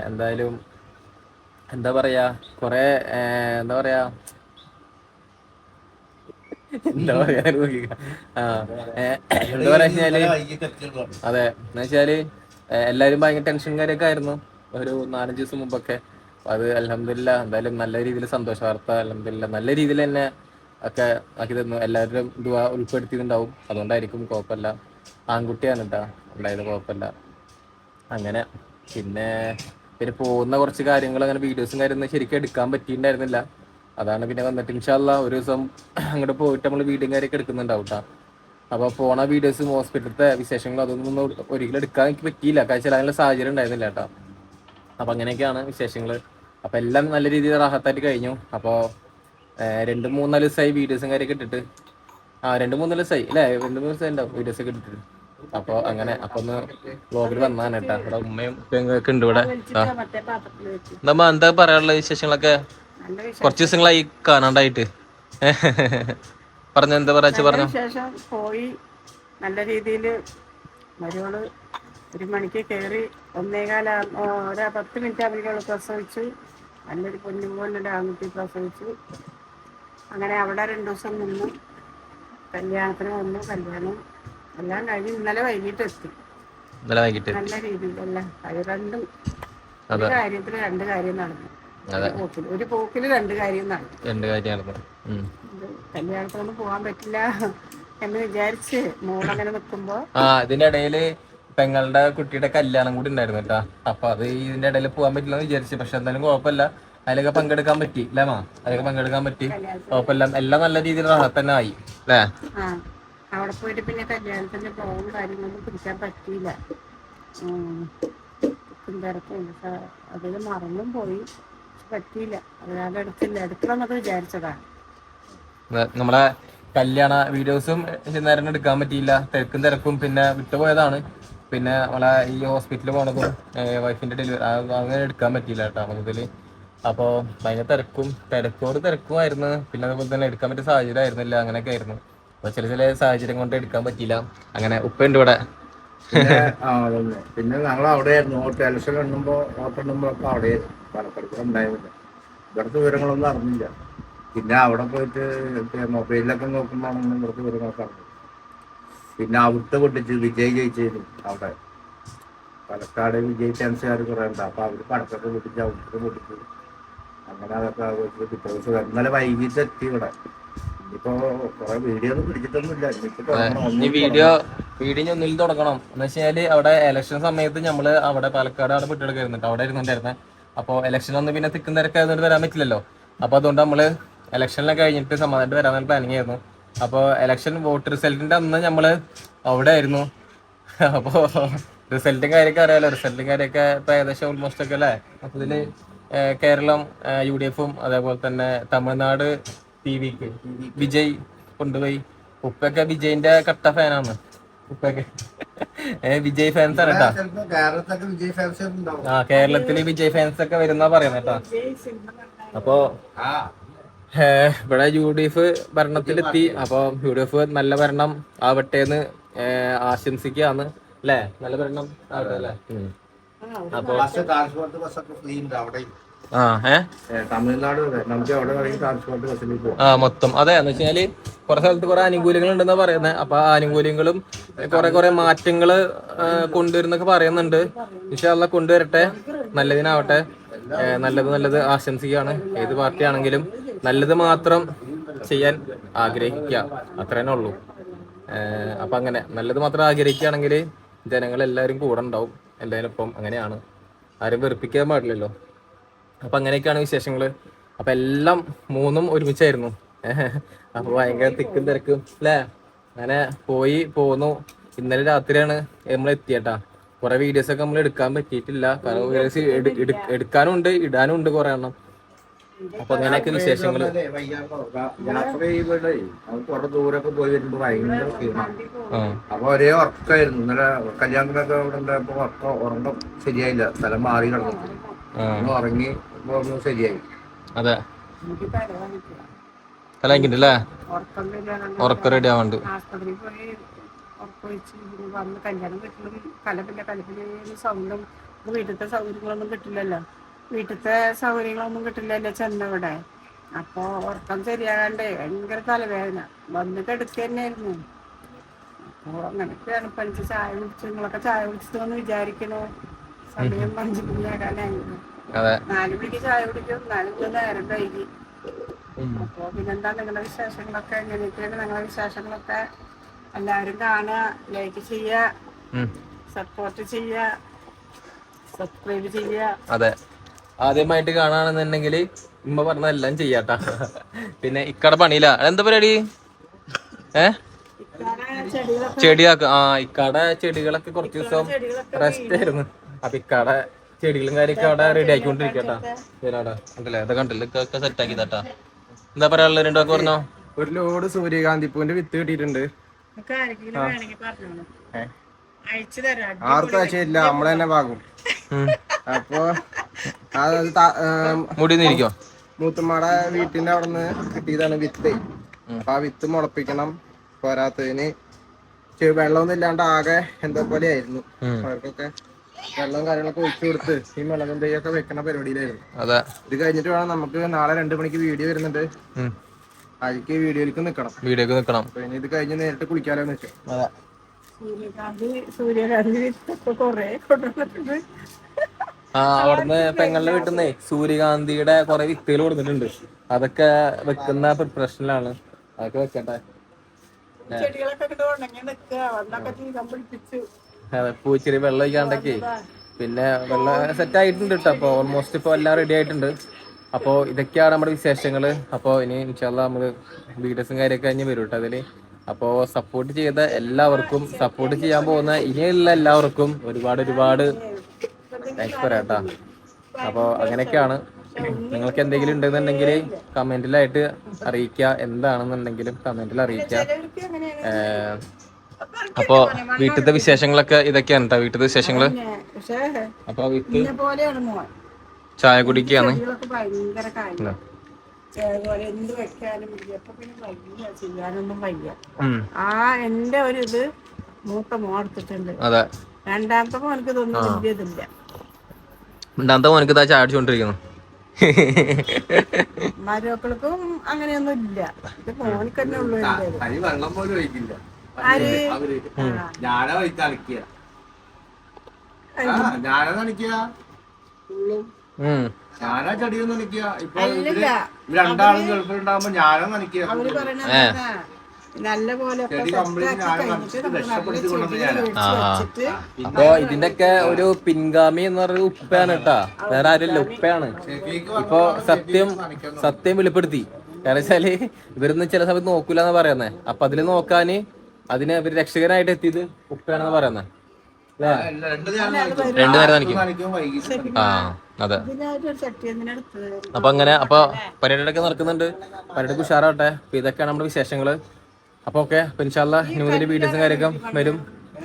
എന്തായാലും എന്താ പറയാ കൊറേ എന്താ പറയാ എന്താ പറയാ ആ എന്താ പറയാ വെച്ചാല് അതെ എന്ന് വെച്ചാല് എല്ലാരും ഭയങ്കര ടെൻഷൻ കാര്യൊക്കെ ആയിരുന്നു ഒരു 4-5 ദിവസം മുമ്പൊക്കെ. അത് അൽഹംദുലില്ലാ എന്തായാലും നല്ല രീതിയിൽ സന്തോഷ വാർത്ത അൽഹംദുലില്ലാ നല്ല രീതിയിൽ തന്നെ ഒക്കെ ആക്കി തന്നു. എല്ലാവരുടെയും ദുആ ഉൾപ്പെടുത്തിയിട്ടുണ്ടാവും, അതുകൊണ്ടായിരിക്കും. കുഴപ്പമില്ല. ആൺകുട്ടിയാണ് കേട്ടാ ഉണ്ടായത്, കുഴപ്പമില്ല. അങ്ങനെ പിന്നെ പോകുന്ന കുറച്ച് കാര്യങ്ങൾ അങ്ങനെ വീഡിയോസും കാര്യമൊന്നും ശരിക്കും എടുക്കാൻ പറ്റിയിട്ടുണ്ടായിരുന്നില്ല. അതാണ് പിന്നെ വന്നിട്ട് ഇൻഷാ അല്ലാഹ് ഒരു ദിവസം അങ്ങോട്ട് പോയിട്ട് നമ്മൾ വീഡിയോയും കാര്യമൊക്കെ എടുക്കുന്നുണ്ടാവും കേട്ടോ. അപ്പോൾ പോണ വീഡിയോസും ഹോസ്പിറ്റലത്തെ വിശേഷങ്ങളും അതൊന്നും ഒരിക്കലും എടുക്കാൻ എനിക്ക് പറ്റിയില്ല, കാരണം അതിനുള്ള സാഹചര്യം ഉണ്ടായിരുന്നില്ല കേട്ടോ. അപ്പം അങ്ങനെയൊക്കെയാണ് വിശേഷങ്ങൾ. അപ്പം എല്ലാം നല്ല രീതിയിൽ റാഹത്തായിട്ട് കഴിഞ്ഞു. അപ്പോൾ 2-3-4 ദിവസമായി വീഡിയോസും കാര്യമൊക്കെ ഇട്ടിട്ട്. 2-3 ദിവസമായി അല്ലേ, 2-3 ദിവസമായി ഉണ്ടാവും വീഡിയോസ് ഒക്കെ ഇട്ടിട്ട്. അപ്പോൾ അങ്ങനെ അപ്പൊ ഒന്ന് വ്ളോഗിൽ വന്നതാണ് കേട്ടാ. ഇവിടെ ഉമ്മയും ഒക്കെ ഉണ്ട് ഇവിടെ. എന്താ പറയാനുള്ള വിശേഷങ്ങളൊക്കെ? കുറച്ച് ദിവസങ്ങളായി കാണാണ്ടായിട്ട്. പറഞ്ഞ എന്താ പറയാ പറഞ്ഞു. ശേഷം പോയി നല്ല രീതിയിൽ മരുമകള് 1 മണിക്ക് കയറി 10 മിനിറ്റ് ആകുമ്പോഴേക്കും പ്രസവിച്ചു. നല്ലൊരു പൊന്നുപോലൊരു ആൺകുട്ടി പ്രസവിച്ചു. അങ്ങനെ അവിടെ 2 ദിവസം നിന്ന് കല്യാണത്തിന് വന്നു. കല്യാണം എല്ലാം കഴിഞ്ഞ് ഇന്നലെ വൈകിട്ട് എത്തി. നല്ല രീതിയിലല്ല രണ്ടും ഒരു കാര്യത്തിൽ 2 കാര്യം നടന്നു. ഒരു പോക്കില് 2 കാര്യം നടന്നു. കല്യാണത്തിനൊന്നും പോകാൻ പറ്റില്ല എന്ന് വിചാരിച്ച് മോളങ്ങനെ നിൽക്കുമ്പോ ഇതിന്റെ ഇടയില് പെങ്ങളുടെ കുട്ടിയുടെ കല്യാണം കൂടി ഉണ്ടായിരുന്നു കേട്ടാ. അപ്പൊ അത് ഇതിന്റെ ഇടയിൽ പോകാൻ പറ്റില്ല എന്ന് വിചാരിച്ചു. പക്ഷെ എന്തായാലും കുഴപ്പമില്ല, അതിലൊക്കെ പങ്കെടുക്കാൻ പറ്റി അല്ലേ മാ? അതിലൊക്കെ പങ്കെടുക്കാൻ പറ്റി, കുഴപ്പമില്ല. എല്ലാം നല്ല രീതിയിൽ തന്നെ ആയി അല്ലേ? അവിടെ പോയിട്ട് പിന്നെ കല്യാണത്തിന്റെ പോകും കാര്യങ്ങളൊന്നും പിടിക്കാൻ പറ്റിയില്ല. തിരക്കും അതിൽ മറന്നും പോയി, പറ്റിയില്ല. അതുകാലം എടുക്കണമെന്നൊക്കെ വിചാരിച്ചതാണ്. നമ്മളെ കല്യാണ വീഡിയോസും നേരം എടുക്കാൻ പറ്റിയില്ല, തിരക്കും പിന്നെ വിട്ടുപോയതാണ്. പിന്നെ നമ്മളെ ഈ ഹോസ്പിറ്റലിൽ പോണതും വൈഫിന്റെ ഡെലിവറി അങ്ങനെ എടുക്കാൻ പറ്റിയില്ല കേട്ടോ മൊത്തത്തില്. അപ്പോൾ ഭയങ്കര തിരക്കുമായിരുന്നു. പിന്നെ അതുപോലെ തന്നെ എടുക്കാൻ പറ്റിയ സാഹചര്യം ആയിരുന്നില്ല, അങ്ങനെയൊക്കെ ആയിരുന്നു. അപ്പൊ ചില സാഹചര്യം കൊണ്ട് എടുക്കാൻ പറ്റിയില്ല. അങ്ങനെ ഉപ്പയുണ്ട് ഇവിടെ. പിന്നെ ഞങ്ങൾ അവിടെ ആയിരുന്നു. ഇലക്ഷൻ വോട്ടെണ്ണുമ്പോഴൊക്കെ അവിടെ പാലക്കാട് ഉണ്ടായിരുന്നില്ല. ഇവിടുത്തെ വിവരങ്ങളൊന്നും അറിഞ്ഞില്ല. പിന്നെ അവിടെ പോയിട്ട് മൊബൈലിലൊക്കെ നോക്കുമ്പോഴാണ് ഇവിടുത്തെ വിവരങ്ങളൊക്കെ അറിഞ്ഞത്. പിന്നെ അവിടുത്തെ പൊട്ടിച്ച് വിജയ് ജയിച്ചിരുന്നു. അവിടെ പാലക്കാട് വിജയ് ചാൻസുകാർ കുറെ ഉണ്ട്. അപ്പൊ അവര് പടക്കൊക്കെ പൊട്ടിച്ച് അവിടുത്തെ പൊട്ടിച്ച് അങ്ങനെ അതൊക്കെ പിറ്റേ ദിവസം ഇന്നലെ വൈകിട്ട് എത്തി ഇവിടെ. ഇനിയിപ്പോ കുറെ വീഡിയോ ഒന്നും പിടിച്ചിട്ടൊന്നുമില്ല. വീഡിയോ ഒന്നിൽ തുടങ്ങണം എന്ന് വെച്ചാല് അവിടെ ഇലക്ഷൻ സമയത്ത് നമ്മള് അവിടെ പാലക്കാട് അവിടെ വിട്ടെടുക്കായിരുന്നു, അവിടെ ഇരുന്നുണ്ടായിരുന്നെ. അപ്പോൾ ഇലക്ഷൻ ഒന്ന് പിന്നെ തിക്കും തിരക്കായതുകൊണ്ട് വരാൻ പറ്റില്ലല്ലോ. അപ്പൊ അതുകൊണ്ട് നമ്മള് ഇലക്ഷനിലൊക്കെ കഴിഞ്ഞിട്ട് സമാധാനമായിട്ട് വരാൻ പ്ലാനിങ് ആയിരുന്നു. അപ്പോൾ ഇലക്ഷൻ വോട്ട് റിസൾട്ടിന്റെ അന്ന് നമ്മള് അവിടെ ആയിരുന്നു. അപ്പോ റിസൾട്ടും കാര്യമൊക്കെ അറിയാലോ. റിസൾട്ടും കാര്യമൊക്കെ ഇപ്പൊ ഏകദേശം ഓൾമോസ്റ്റ് ഒക്കെ അല്ലേ. അപ്പൊ ഇതില് കേരളം UDF-ഉം അതേപോലെ തന്നെ തമിഴ്നാട് TVക്ക് വിജയ് കൊണ്ടുപോയി. ഉപ്പൊക്കെ വിജയിന്റെ കട്ട ഫാനാണ്. ഉപ്പൊക്കെ വിജയ് ഫാൻസ് ആണ് കേട്ടാ. കേരളത്തില് വിജയ് ഫാൻസ് ഒക്കെ വരുന്ന പറയുന്നത് കേട്ടാ. അപ്പോ ഇവിടെ UDF ഭരണത്തിലെത്തി. അപ്പൊ UDF നല്ല ഭരണം ആവട്ടെന്ന് ആശംസിക്കുകയാണ് അല്ലേ. നല്ല ഭരണം ആവട്ടെ അല്ലേ. അപ്പൊ തമിഴ്നാട് നമുക്ക് എവിടെ വേണമെങ്കിൽ ട്രാൻസ്പോർട്ട് ബസ്സിൽ പോകാം. മൊത്തം അതെ എന്ന് വെച്ചാല് കുറെ സ്ഥലത്ത് കുറെ ആനുകൂല്യങ്ങൾ ഉണ്ടെന്നാ പറയുന്നത്. അപ്പൊ ആ ആനുകൂല്യങ്ങളും കുറെ മാറ്റങ്ങള് കൊണ്ടുവരുന്നൊക്കെ പറയുന്നുണ്ട്. ഇൻഷാ അല്ലാഹ് കൊണ്ടുവരട്ടെ, നല്ലതിനാവട്ടെ. നല്ലത് ആശംസിക്കുകയാണ്. ഏത് പാർട്ടി ആണെങ്കിലും നല്ലത് മാത്രം ചെയ്യാൻ ആഗ്രഹിക്കുക, അത്രേന്നെ ഉള്ളൂ. അപ്പൊ അങ്ങനെ നല്ലത് മാത്രം ആഗ്രഹിക്കുകയാണെങ്കിൽ ജനങ്ങൾ എല്ലാവരും കൂടെ ഉണ്ടാവും. എന്തായാലും ഇപ്പം അങ്ങനെയാണ്, ആരും വെറുപ്പിക്കാൻ പാടില്ലല്ലോ. അപ്പൊ അങ്ങനെയൊക്കെയാണ് വിശേഷങ്ങള്. അപ്പൊ എല്ലാം 3ഉം ഒരുമിച്ചായിരുന്നു. അപ്പൊ ഭയങ്കര തിക്കും തിരക്കും അല്ലേ. അങ്ങനെ പോന്നു. ഇന്നലെ രാത്രിയാണ് നമ്മൾ എത്തിയട്ടാ. കുറെ വീഡിയോസ് ഒക്കെ നമ്മൾ എടുക്കാൻ പറ്റിയിട്ടില്ല, കാരണം വീഡിയോസ് എടുക്കാനും ഇടാനും കുറെ എണ്ണം. അപ്പൊ അങ്ങനെയൊക്കെ വിശേഷങ്ങള്. യാത്ര ചെയ്യുമ്പോഴേ കുറെ ദൂരമൊക്കെ പോയി വരുമ്പോ ഭയങ്കര ക്ഷീണമാണ്. അപ്പൊ ഒരേ ഉറക്കായിരുന്നു. ഇന്നലെ കല്യാണത്തിനൊക്കെ ഇവിടെ ഉണ്ടായപ്പോ ഉറക്കം ശരിയായില്ല. സ്ഥലം മാറി കിടന്നു ഉറങ്ങി ശരിയായി. അതെ തലങ്കിണ്ടല്ലേ ഉറക്കം റെഡി ആവാണ്ട്. ആസ്പത്രിയിൽ പോയി ഉറക്കൊഴിച്ച് വന്ന് കല്യാണം വീട്ടിലും കലപ്പിന്റെ സൗണ്ടും വീട്ടിലത്തെ സൗകര്യങ്ങളൊന്നും കിട്ടില്ലല്ലോ. വീട്ടിലത്തെ സൗകര്യങ്ങളൊന്നും കിട്ടില്ലല്ലോ ചെന്നവിടെ. അപ്പോൾ ഉറക്കം ശരിയാകാണ്ടേ ഭയങ്കര തലവേദന വന്ന് കിടക്കുക തന്നെയായിരുന്നു. അപ്പോൾ അങ്ങനെയൊക്കെയാണ്. ഇപ്പം എനിക്ക് ചായ കുടിച്ചു. നിങ്ങളൊക്കെ ചായ കുടിച്ചതെന്ന് വിചാരിക്കണോ? സമയം 5 മണിയാകാനായിരുന്നു. 4 മണിക്ക് ചായ കുടിക്കും. 4 നേരം വൈകി. അപ്പോൾ പിന്നെന്താ നിങ്ങളുടെ വിശേഷങ്ങളൊക്കെ? എങ്ങനെയൊക്കെയാണ് നിങ്ങളുടെ വിശേഷങ്ങളൊക്കെ? എല്ലാവരും കാണുക, ലൈക്ക് ചെയ്യുക, സപ്പോർട്ട് ചെയ്യുക, സബ്സ്ക്രൈബ് ചെയ്യുക. അതെ, ആദ്യമായിട്ട് കാണാണെന്നുണ്ടെങ്കിൽ ഉമ്മ പറഞ്ഞതെല്ലാം ചെയ്യാട്ടാ. പിന്നെ ഇക്കടെ പണിയില്ല. എന്താ പരിപാടി? ചെടിയാക്ക. ഇക്കടെ ചെടികളൊക്കെ കുറച്ച് ദിവസം റെസ്റ്റ് ആയിരുന്നു. അപ്പൊ ഇക്കടെ ചെടികളും കാര്യമൊക്കെ അവിടെ റെഡി ആക്കിക്കൊണ്ടിരിക്കട്ടാ. ഉണ്ടല്ലേ, ഇതൊക്കെ ഉണ്ടല്ലോ, ഇതൊക്കെ സെറ്റ് ആക്കി തട്ടാ. എന്താ പറയാനുള്ളത്? രണ്ടൊക്കെ പറഞ്ഞോ. ഒരു ലോഡ് സൂര്യകാന്തിപ്പൂവിന്റെ വിത്ത് കിട്ടിയിട്ടുണ്ട്. ആർക്കും ആവശ്യമില്ല, നമ്മള് തന്നെ വാങ്ങും. അപ്പൊ മുടിന്നിരിക്കോ? മൂത്തുമ്മയുടെ വീട്ടിന്റെ അവിടെ നിന്ന് കിട്ടിയതാണ് വിത്ത്. അപ്പൊ ആ വിത്ത് മുളപ്പിക്കണം. പോരാത്തതിന് വെള്ളമൊന്നും ഇല്ലാണ്ട് ആകെ എന്താ പോലെ ആയിരുന്നു. അവർക്കൊക്കെ വെള്ളവും കാര്യങ്ങളൊക്കെ ഒഴിച്ചു കൊടുത്ത് ഈ മുളകും തൈയൊക്കെ വെക്കണ പരിപാടിയിലായിരുന്നു. ഇത് കഴിഞ്ഞിട്ട് വേണം നമുക്ക് നാളെ 2 മണിക്ക് വീഡിയോ വരുന്നുണ്ട്. അതിക്ക് വീഡിയോയിലേക്ക് നിക്കണം. പിന്നെ ഇത് കഴിഞ്ഞ് നേരിട്ട് കുളിക്കാലോന്ന് വെച്ചു. സൂര്യകാന്തി വിത്തൊക്കെ കൊറേ കൊണ്ടുവന്നിട്ടുണ്ട്. അവിടുന്ന് പെങ്ങളുടെ വീട്ടിൽ നിന്നേ സൂര്യകാന്തിയുടെ കുറെ വിത്തുകൾ കൊടുത്തിട്ടുണ്ട്. അതൊക്കെ വെക്കുന്ന പ്രിപ്പറേഷനിലാണ്. അതൊക്കെ വെക്കട്ടെ. അതെ, പൂച്ചെടി വെള്ളം ഒഴിക്കാണ്ടൊക്കെ. പിന്നെ വെള്ളം സെറ്റ് ആയിട്ടുണ്ട് കേട്ടോ. അപ്പോൾ ഓൾമോസ്റ്റ് ഇപ്പോൾ എല്ലാം റെഡി ആയിട്ടുണ്ട്. അപ്പോൾ ഇതൊക്കെയാണ് നമ്മുടെ വിശേഷങ്ങള്. അപ്പോൾ ഇനി ഇൻഷാല്ലാ നമ്മള് വീഡിയോസും കാര്യമൊക്കെ കഴിഞ്ഞ് വരും കേട്ടോ അതില്. അപ്പോൾ സപ്പോർട്ട് ചെയ്ത എല്ലാവർക്കും, സപ്പോർട്ട് ചെയ്യാൻ പോകുന്ന ഇനിയുള്ള എല്ലാവർക്കും ഒരുപാട് താങ്ക്സ് പറയാട്ടാ. അപ്പോൾ അങ്ങനെയൊക്കെയാണ്. നിങ്ങൾക്ക് എന്തെങ്കിലും ഉണ്ടെന്നുണ്ടെങ്കിൽ കമന്റിലായിട്ട് അറിയിക്കുക. എന്താണെന്നുണ്ടെങ്കിലും കമന്റിൽ അറിയിക്കുക. അപ്പൊ വീട്ടിലത്തെ വിശേഷങ്ങളൊക്കെ ഇതൊക്കെയാണ് കേട്ടോ, വീട്ടിലത്തെ വിശേഷങ്ങള്. അപ്പൊ വീട്ടിൽ ചായ കുടിക്കുകയാണ്. എന്റെ ഒരു ഇത് മൂത്ത മോടുത്തിട്ടുണ്ട്. അതെ, രണ്ടാമത്തെ മോനക്ക് ഇതൊന്നും വലിയതില്ല. രണ്ടാമത്തെ മോനക്ക് ഇതാ ചായ അടിച്ചോണ്ടിരിക്കുന്നു. മരുമക്കൾക്കും അങ്ങനെയൊന്നും ഇല്ല. ഇത് മോനക്ക് തന്നെ ഉള്ളു. വെള്ളം പോലും ഒഴിക്കില്ല. ഞാനാ ചെടിയൊന്നും നനയ്ക്കുക. ഇപ്പൊ രണ്ടാളും ഗൾഫിലുണ്ടാകുമ്പോ ഞാനാ നനയ്ക്കുക. അവര് പറയണ നല്ല പോലെ അപ്പൊ ഇതിന്റെയൊക്കെ ഒരു പിൻഗാമി എന്ന് പറയുന്നത് ഉപ്പയാണ് കേട്ടാ, വേറെ ആരുമില്ല, ഉപ്പയാണ്. ഇപ്പൊ സത്യം വെളിപ്പെടുത്തി. കാരണം വെച്ചാല് ഇവരൊന്നും ചില സമയത്ത് നോക്കൂലെന്ന് പറയുന്നേ. അപ്പൊ അതില് നോക്കാന് അതിന് ഇവര് രക്ഷകനായിട്ട് എത്തിയത് ഉപ്പയാണെന്ന് പറയുന്നേ. 2 നേരം നനയ്ക്കും. അതെ. അപ്പൊ അങ്ങനെ പരിപാടിയൊക്കെ നടക്കുന്നുണ്ട്. പരിപാടിയൊക്കെ ഉഷാറാവട്ടെ. അപ്പൊ ഇതൊക്കെയാണ് നമ്മുടെ വിശേഷങ്ങള്. അപ്പൊ ഓക്കെ, അപ്പൊ ഇൻഷാല്ലാ ഇനി മുതൽ വീഡിയോസും കാര്യമൊക്കെ വരും.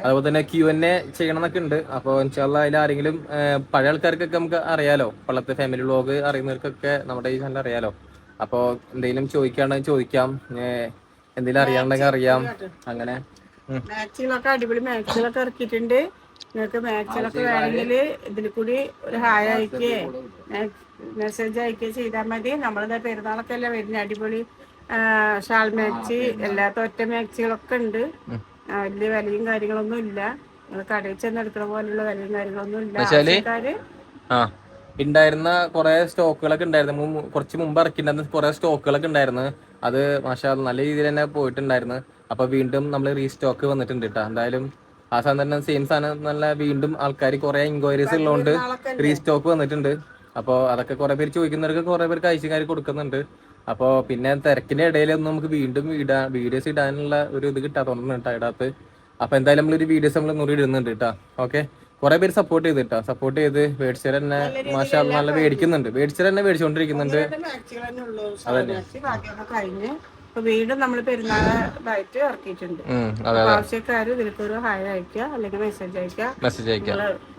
അതുപോലെ തന്നെ Q&A ചെയ്യണം എന്നൊക്കെ ഉണ്ട്. അപ്പോൾ ഇൻഷാല്ലാ അതിൽ ആരെങ്കിലും പഴയ ആൾക്കാർക്കൊക്കെ നമുക്ക് അറിയാലോ, പള്ളത്തെ ഫാമിലി വ്ലോഗ് അറിയുന്നവർക്കൊക്കെ നമ്മുടെ ഈ ചാനൽ അറിയാലോ. അപ്പോൾ എന്തെങ്കിലും ചോദിക്കുകയാണെങ്കിൽ ചോദിക്കാം, എന്തെങ്കിലും അറിയാണ്ടെങ്കിൽ അറിയാം. അങ്ങനെ മാക്സികളൊക്കെ അടിപൊളി മാക്സികളൊക്കെ ഇറക്കിയിട്ടുണ്ട്. നിങ്ങൾക്ക് മാക്സികളൊക്കെ വേണമെങ്കിൽ ഇതിൽ കൂടി ഒരു ഹായ് അയക്കുകയോ മെസ്സേജ് അയക്കുകയോ ചെയ്താൽ മതി. നമ്മളിത് പെരുന്നാളൊക്കെ അല്ലേ വരുന്നത്. അടിപൊളി ഷാൾ മാക്സി, എല്ലാത്ത ഒറ്റ മാക്സികളൊക്കെ ഉണ്ട്. വലിയ വിലയും കാര്യങ്ങളൊന്നും ഇല്ല. നിങ്ങൾ കടയിൽ ചെന്ന് എടുക്കുന്ന പോലുള്ള വിലയും കാര്യങ്ങളൊന്നും ഇല്ല. ഉണ്ടായിരുന്ന കുറെ സ്റ്റോക്കുകളൊക്കെ ഉണ്ടായിരുന്നു. കുറച്ച് മുമ്പ് ഇറക്കിണ്ടായിരുന്ന കുറെ സ്റ്റോക്കുകളൊക്കെ ഉണ്ടായിരുന്നു. അത് മാഷാ നല്ല രീതിയിൽ തന്നെ പോയിട്ടുണ്ടായിരുന്നു. അപ്പൊ വീണ്ടും നമ്മൾ റീസ്റ്റോക്ക് വന്നിട്ടുണ്ട് കേട്ടോ. എന്തായാലും ആ സാധനം തന്നെ സെയിം സാധനം നല്ല വീണ്ടും ആൾക്കാർ കുറെ എൻക്വയറീസ് ഉള്ളതുകൊണ്ട് റീസ്റ്റോക്ക് വന്നിട്ടുണ്ട്. അപ്പോൾ അതൊക്കെ കുറെ പേര് ചോദിക്കുന്നവർക്ക് കുറെ പേർക്ക് അയച്ചുകാർ കൊടുക്കുന്നുണ്ട്. അപ്പോൾ പിന്നെ തിരക്കിന്റെ ഇടയിലൊന്നും നമുക്ക് വീണ്ടും വീഡിയോസ് ഇടാനുള്ള ഒരു ഇത് കിട്ടാത്തോണ്ടാണ് കേട്ടോ ഇടാത്ത്. അപ്പൊ എന്തായാലും നമ്മളൊരു വീഡിയോസ് നമ്മൾ മുറി ഇടുന്നുണ്ട് കേട്ടോ. ഓക്കെ, കുറെ പേര് സപ്പോർട്ട് ചെയ്തിട്ടാ, സപ്പോർട്ട് ചെയ്ത് മേടിച്ചവർ തന്നെ മാഷാ നല്ല മേടിക്കുന്നുണ്ട്. മേടിച്ചവർ തന്നെ മേടിച്ചുകൊണ്ടിരിക്കുന്നുണ്ട്. വീണ്ടും നമ്മൾ പെരുന്നാളായിട്ട് ഇറക്കിയിട്ടുണ്ട്. ആവശ്യക്കാര് ഇതിലൊരു ഹായ് അയക്കുക, അല്ലെങ്കിൽ മെസ്സേജ് അയക്കുക.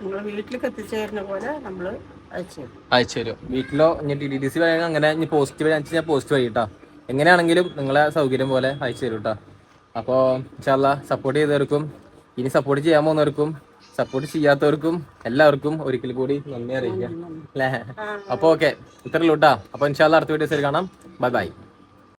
നിങ്ങളെ വീട്ടിലേക്ക് എത്തിച്ചേരുന്ന പോലെ നമ്മള് അയച്ചു തരും. വീട്ടിലോ ഇനി TTDC വഴി അങ്ങനെ പോസ്റ്റ് വഴി ഞാൻ പോസ്റ്റ് വഴി കേട്ടോ. എങ്ങനെയാണെങ്കിലും നിങ്ങളെ സൗകര്യം പോലെ അയച്ചു തരും കേട്ടോ. അപ്പോൾ ഇൻഷാല്ലാ സപ്പോർട്ട് ചെയ്തവർക്കും ഇനി സപ്പോർട്ട് ചെയ്യാൻ പോകുന്നവർക്കും സപ്പോർട്ട് ചെയ്യാത്തവർക്കും എല്ലാവർക്കും ഒരിക്കൽ കൂടി നന്ദി അറിയിക്കാം അല്ലേ. അപ്പൊ ഓക്കെ, ഇത്രയുള്ളൂ കേട്ടാ. അപ്പൊ ഇൻഷാല്ലാ അടുത്ത വീഡിയോസിൽ കാണാം. Bye bye.